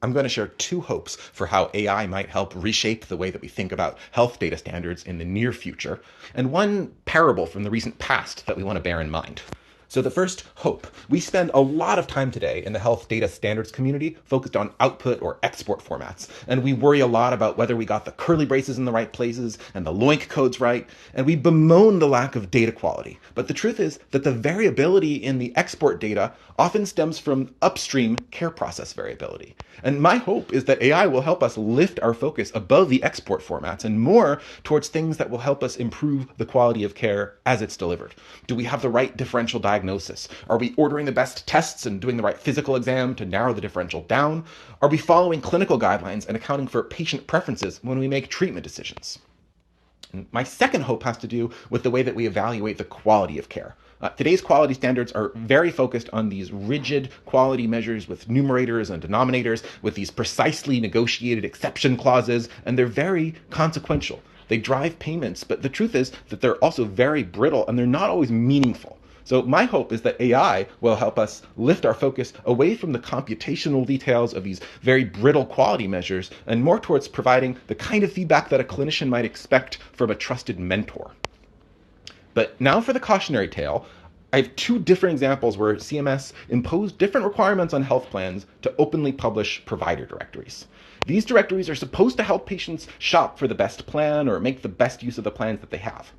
I'm going to share two hopes for how AI might help reshape the way that we think about health data standards in the near future, and one parable from the recent past that we want to bear in mind. So the first hope, we spend a lot of time today in the health data standards community focused on output or export formats. And we worry a lot about whether we got the curly braces in the right places and the LOINC codes right. And we bemoan the lack of data quality. But the truth is that the variability in the export data often stems from upstream care process variability. And my hope is that AI will help us lift our focus above the export formats and more towards things that will help us improve the quality of care as it's delivered. Do we have the right differential diagnosis? Are we ordering the best tests and doing the right physical exam to narrow the differential down? Are we following clinical guidelines and accounting for patient preferences when we make treatment decisions? And my second hope has to do with the way that we evaluate the quality of care. Today's quality standards are very focused on these rigid quality measures with numerators and denominators, with these precisely negotiated exception clauses, and they're very consequential. They drive payments, but the truth is that they're also very brittle and they're not always meaningful. So my hope is that AI will help us lift our focus away from the computational details of these very brittle quality measures and more towards providing the kind of feedback that a clinician might expect from a trusted mentor. But now for the cautionary tale. I have two different examples where CMS imposed different requirements on health plans to openly publish provider directories. These directories are supposed to help patients shop for the best plan or make the best use of the plans that they have.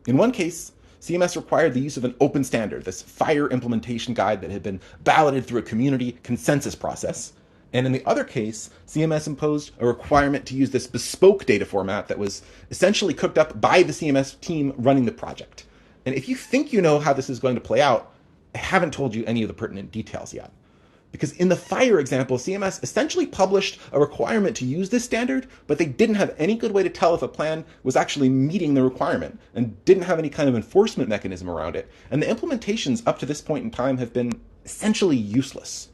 In one case, CMS required the use of an open standard, this FHIR implementation guide that had been balloted through a community consensus process. And in the other case, CMS imposed a requirement to use this bespoke data format that was essentially cooked up by the CMS team running the project. And if you think you know how this is going to play out, I haven't told you any of the pertinent details yet. Because in the FHIR example, CMS essentially published a requirement to use this standard, but they didn't have any good way to tell if a plan was actually meeting the requirement and didn't have any kind of enforcement mechanism around it. And the implementations up to this point in time have been essentially useless.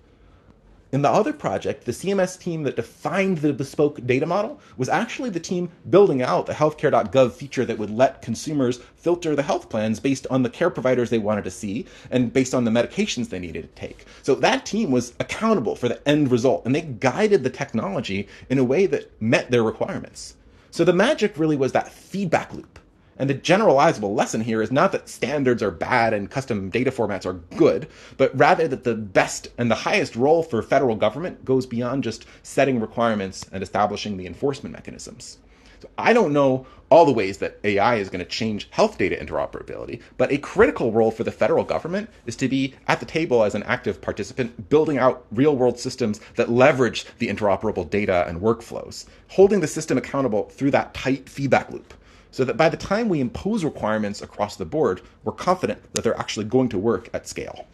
In the other project, the CMS team that defined the bespoke data model was actually the team building out the healthcare.gov feature that would let consumers filter the health plans based on the care providers they wanted to see and based on the medications they needed to take. So that team was accountable for the end result, and they guided the technology in a way that met their requirements. So the magic really was that feedback loop. And the generalizable lesson here is not that standards are bad and custom data formats are good, but rather that the best and the highest role for federal government goes beyond just setting requirements and establishing the enforcement mechanisms. So I don't know all the ways that AI is going to change health data interoperability, but a critical role for the federal government is to be at the table as an active participant, building out real-world systems that leverage the interoperable data and workflows, holding the system accountable through that tight feedback loop, so that by the time we impose requirements across the board, we're confident that they're actually going to work at scale.